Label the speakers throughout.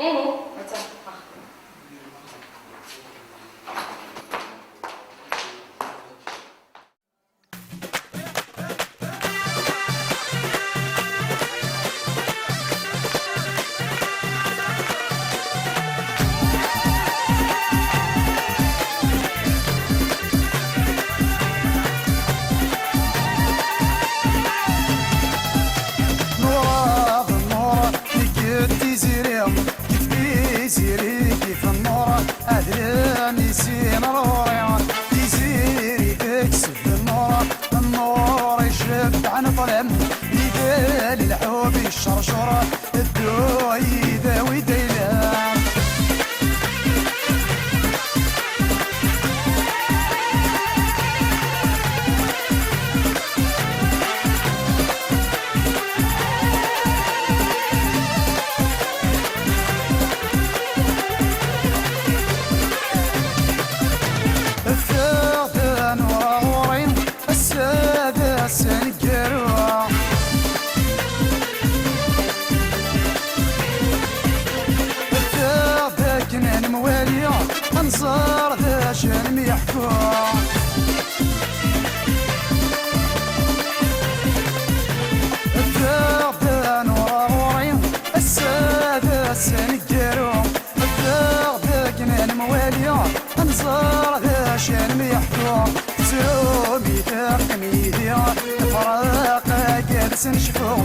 Speaker 1: نيني متى
Speaker 2: الشرشرة الدوي داوي ديلان الثاغدان وراغورين السادة سنقروا كنان مواليا انصار ذا شان ميحكو الثاغدان وراغورين السادة سنقروا الثاغدان كنان مواليا انصار ذا شان ميحكو ترومي تقميديا فراق جالس نشفو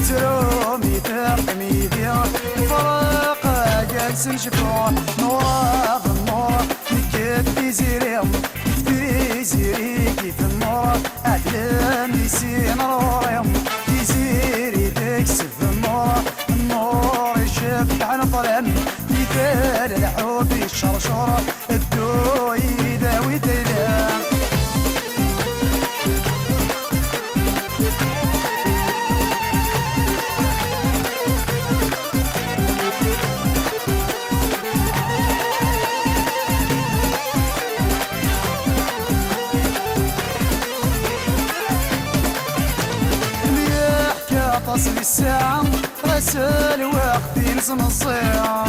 Speaker 2: ترومي تقميديا فراق جالس نشفو نورا بالنور نكد زيريم في زيري كيف النور أدلم يسين روريم يزيري تكسف النور يشف عن ظلم يدال الحب الشرشرة الدوي داوي ديلان تصل الساعة غسل وقت يلزم الصيام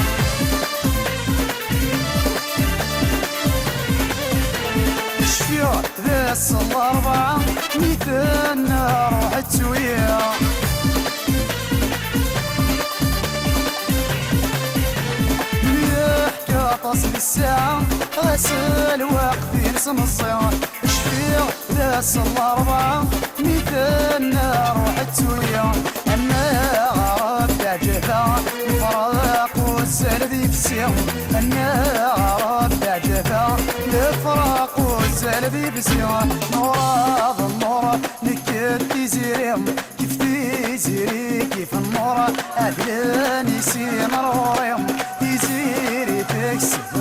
Speaker 2: الشفيع ذا الصلاة 4 ميتنا روحت سويا يحكى تصل الساعة غسل وقت يلزم الصيام الشفيع ذا الصلاة 4 ميتنا روحت سويا أنا غرب تعجبها الفراق والسال ذي بسيام أنا غرب تعجبها الفراق والسال ذي بسيام نورا بالنورا نكد تزيريم كيف تزيري كيف النورا أهلان يسين روريم تزيري تكسف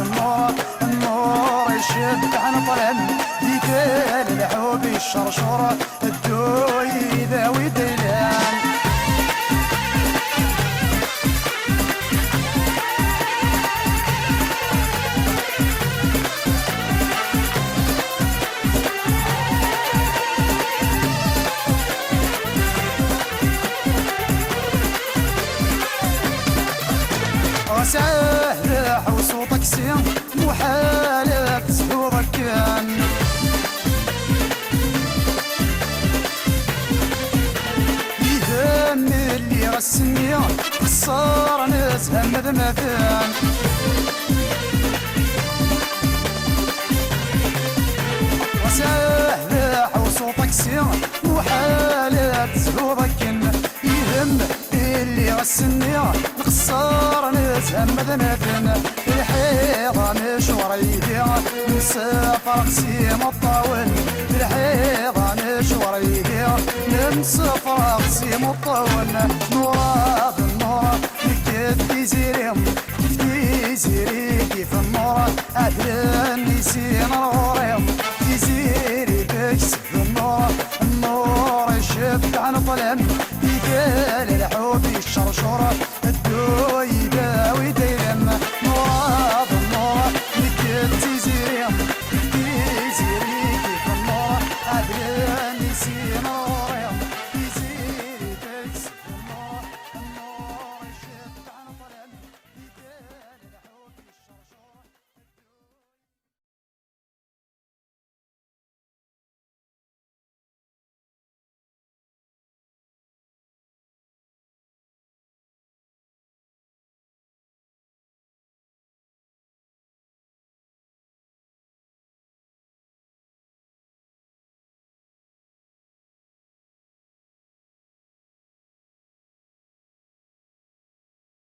Speaker 2: النور يشد عن طلم يدال الحب الشرشرة الدوي ذاوي ديلان سهل وصوتك سين محالك سهورك كان يهم اللي غسني صار نزهم مذمثان وسهل وصوتك سين محالك سهورك يهم اللي غسني نقصر نزهم مذمثن الحيضة مشوار يدي نسافر قسيم الطاول الحيضة مشوار يدي نسافر قسيم الطاول نورا بالنور نكد تزيريم تزيري كيف النور أهلن يسين روريم تزيري تكسب النور يشف عن ظلم يدال الحب الشرشرة